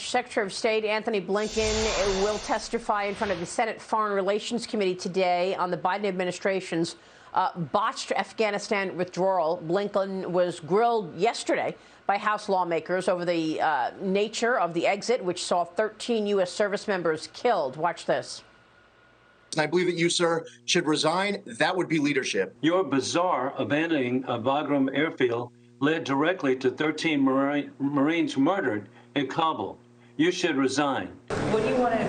March. Secretary of State Antony Blinken will testify in front of the Senate Foreign Relations Committee today on the Biden administration's botched Afghanistan withdrawal. Blinken was grilled yesterday by House lawmakers over the nature of the exit, which saw 13 U.S. service members killed. Watch this. I believe that you, sir, should resign. That would be leadership. Your bizarre abandoning of Bagram airfield led directly to 13 Marines murdered in Kabul. You should resign. What do you want to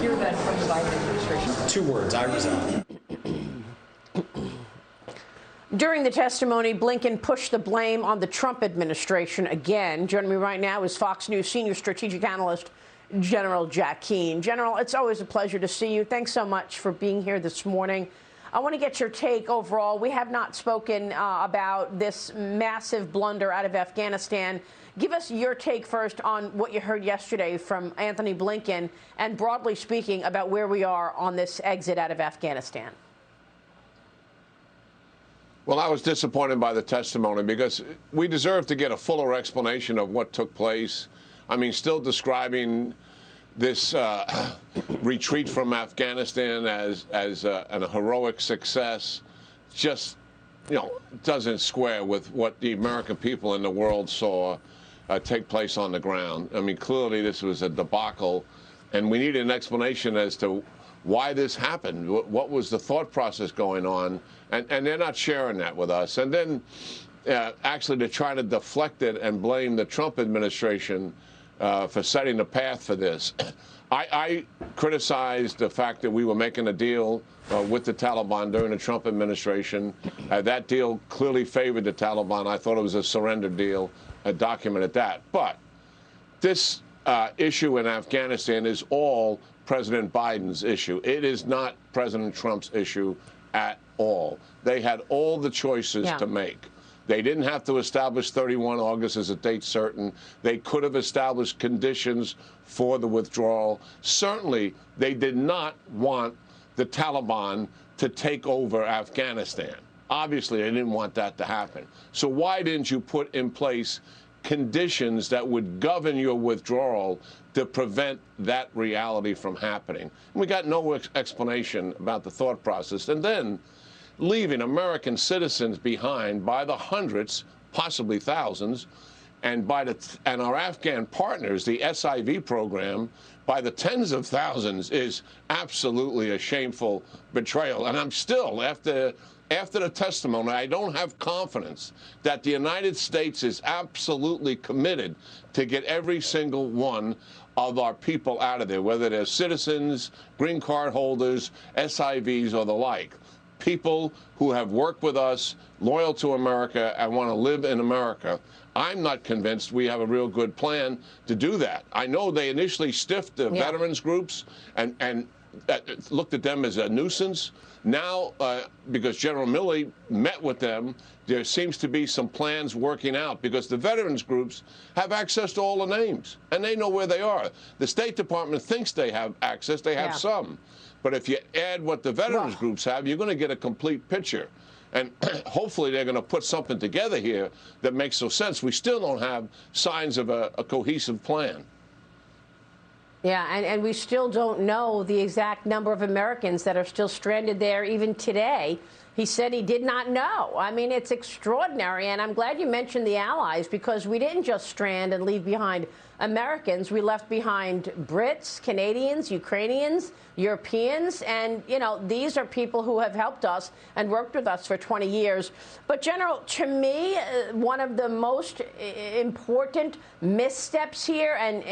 hear then from the Biden administration? 2 words, I resign. During the testimony, Blinken pushed the blame on the Trump administration again. Joining me right now is Fox News senior strategic analyst General Jack Keane. General, it's always a pleasure to see you. Thanks so much for being here this morning. I want to get your take overall. We have not spoken about this massive blunder out of Afghanistan. Give us your take first on what you heard yesterday from Antony Blinken and, broadly speaking, about where we are on this exit out of Afghanistan. Well, I was disappointed by the testimony because we deserve to get a fuller explanation of what took place. I mean, still describing this retreat from Afghanistan as a heroic success just, doesn't square with what the American people in the world saw take place on the ground. I mean, clearly this was a debacle, and we need an explanation as to why this happened. What was the thought process going on? And they're not sharing that with us. And then actually to try to deflect it and blame the Trump administration for setting the path for this. I criticized the fact that we were making a deal with the Taliban during the Trump administration. That deal clearly favored the Taliban. I thought it was a surrender deal, documented that. But this issue in Afghanistan is all President Biden's issue. It is not President Trump's issue at all. They had all the choices to make. They didn't have to establish 31 August as a date certain. They could have established conditions for the withdrawal. Certainly, they did not want the Taliban to take over Afghanistan. Obviously, they didn't want that to happen. So why didn't you put in place conditions that would govern your withdrawal to prevent that reality from happening? And we got no explanation about the thought process. And then leaving American citizens behind by the hundreds, possibly thousands, and our Afghan partners, the SIV program, by the tens of thousands is absolutely a shameful betrayal. And I'm still, after the testimony, I don't have confidence that the United States is absolutely committed to get every single one of our people out of there, whether they're citizens, green card holders, SIVs, or the like. People who have worked with us, loyal to America, and want to live in America. I'm not convinced we have a real good plan to do that. I know they initially stiffed the veterans groups and looked at them as a nuisance. Now, because General Milley met with them, there seems to be some plans working out because the veterans groups have access to all the names, and they know where they are. The State Department thinks they have access. They have some. But if you add what the veterans groups have, you're going to get a complete picture. And hopefully they're going to put something together here that makes some sense. We still don't have signs of a cohesive plan. Yeah, and we still don't know the exact number of Americans that are still stranded there even today. He said he did not know. I mean, it's extraordinary. And I'm glad you mentioned the allies, because we didn't just strand and leave behind Americans. We left behind Brits, Canadians, Ukrainians, Europeans. And, these are people who have helped us and worked with us for 20 years. But, General, to me, one of the most important missteps here, and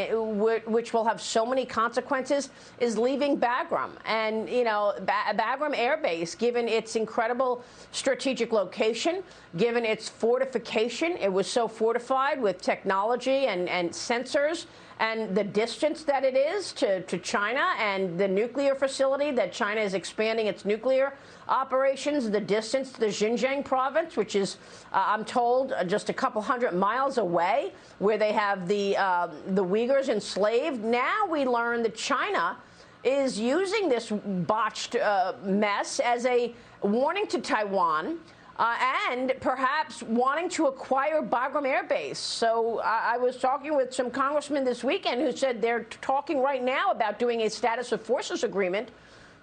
which will have so many consequences, is leaving Bagram. And, Bagram Air Base, given its incredible strategic location, given its fortification, it was so fortified with technology and sensors, and the distance that it is to China and the nuclear facility that China is expanding its nuclear operations, the distance to the Xinjiang province, which is, I'm told, just a couple hundred miles away, where they have the Uyghurs enslaved. Now we learn that China is using this botched mess as a warning to Taiwan, and perhaps wanting to acquire Bagram Air Base. So I was talking with some congressmen this weekend who said they're talking right now about doing a status of forces agreement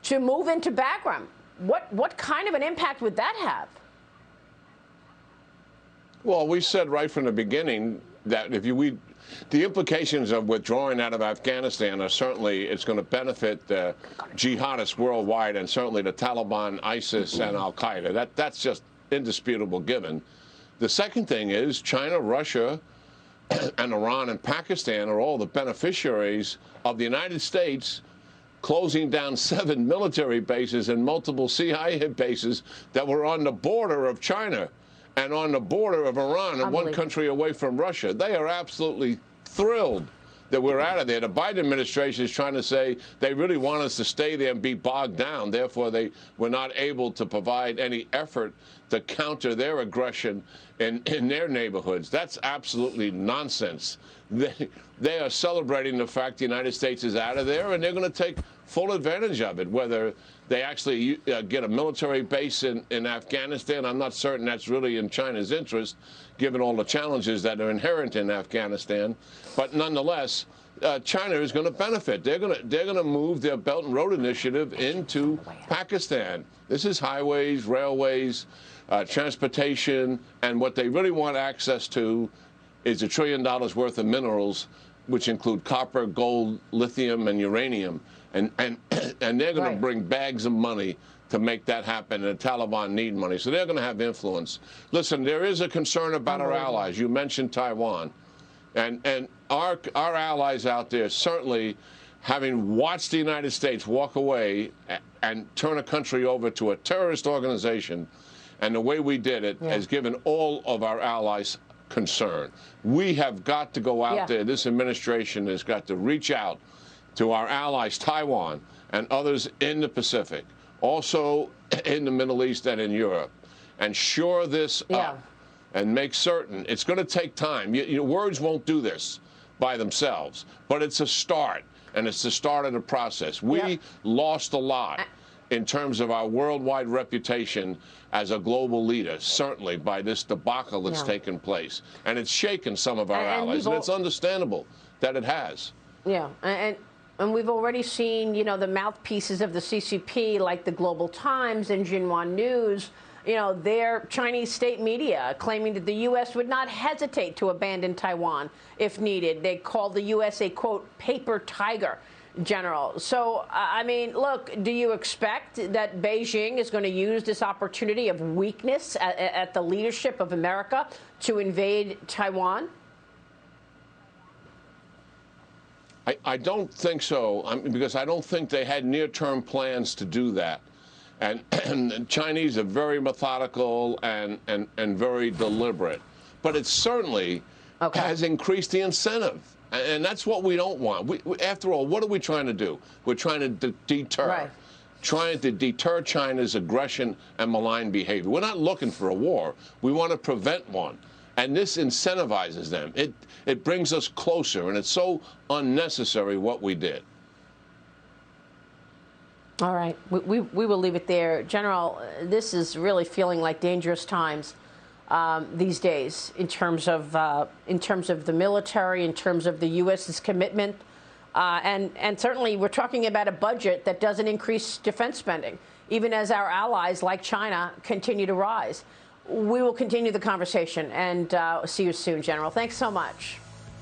to move into Bagram. What kind of an impact would that have? Well, we said right from the beginning that the implications of withdrawing out of Afghanistan are certainly, it's going to benefit the jihadists worldwide and certainly the Taliban, ISIS, and Al-Qaeda. That's just indisputable given. The second thing is China, Russia, and Iran and Pakistan are all the beneficiaries of the United States closing down 7 military bases and multiple CIA bases that were on the border of China and on the border of Iran and one country away from Russia. They are absolutely thrilled that we're out of there. The Biden administration is trying to say they really want us to stay there and be bogged down. Therefore, they were not able to provide any effort to counter their aggression in their neighborhoods. That's absolutely nonsense. They are celebrating the fact the United States is out of there, and they're going to take full advantage of it. Whether they actually get a military base in Afghanistan, I'm not certain that's really in China's interest, given all the challenges that are inherent in Afghanistan. But nonetheless, China is going to benefit. They're going to move their Belt and Road Initiative into Pakistan. This is highways, railways, transportation, and what they really want access to is $1 trillion worth of minerals, which include copper, gold, lithium, and uranium. And they're going to bring bags of money to make that happen, and the Taliban need money. So they're going to have influence. Listen, there is a concern about our allies. You mentioned Taiwan. And our allies out there, certainly, having watched the United States walk away and turn a country over to a terrorist organization, and the way we did it has given all of our allies concern. We have got to go out there. This administration has got to reach out to our allies, Taiwan and others in the Pacific, also in the Middle East and in Europe, and shore this up and make certain. It's going to take time. Words won't do this by themselves, but it's a start, and it's the start of the process. We lost a lot in terms of our worldwide reputation as a global leader, certainly by this debacle that's taken place. And it's shaken some of our allies, and it's understandable that it has. Yeah, and we've already seen, the mouthpieces of the CCP, like the Global Times and Xinhua News, their Chinese state media claiming that the U.S. would not hesitate to abandon Taiwan if needed. They called the U.S. a, quote, paper tiger, General. So, I mean, look, do you expect that Beijing is going to use this opportunity of weakness at the leadership of America to invade Taiwan? I don't think so, because I don't think they had near-term plans to do that. And the Chinese are very methodical and very deliberate. But it certainly has increased the incentive. And that's what we don't want. After all, what are we trying to do? We're trying to deter. Trying to deter China's aggression and malign behavior. We're not looking for a war. We want to prevent one. And this incentivizes them. It brings us closer, and it's so unnecessary what we did. All right. We will leave it there. General, this is really feeling like dangerous times these days in terms of the military, in terms of the U.S.'s commitment. And certainly we're talking about a budget that doesn't increase defense spending, even as our allies like China continue to rise. We will continue the conversation and see you soon, General. Thanks so much.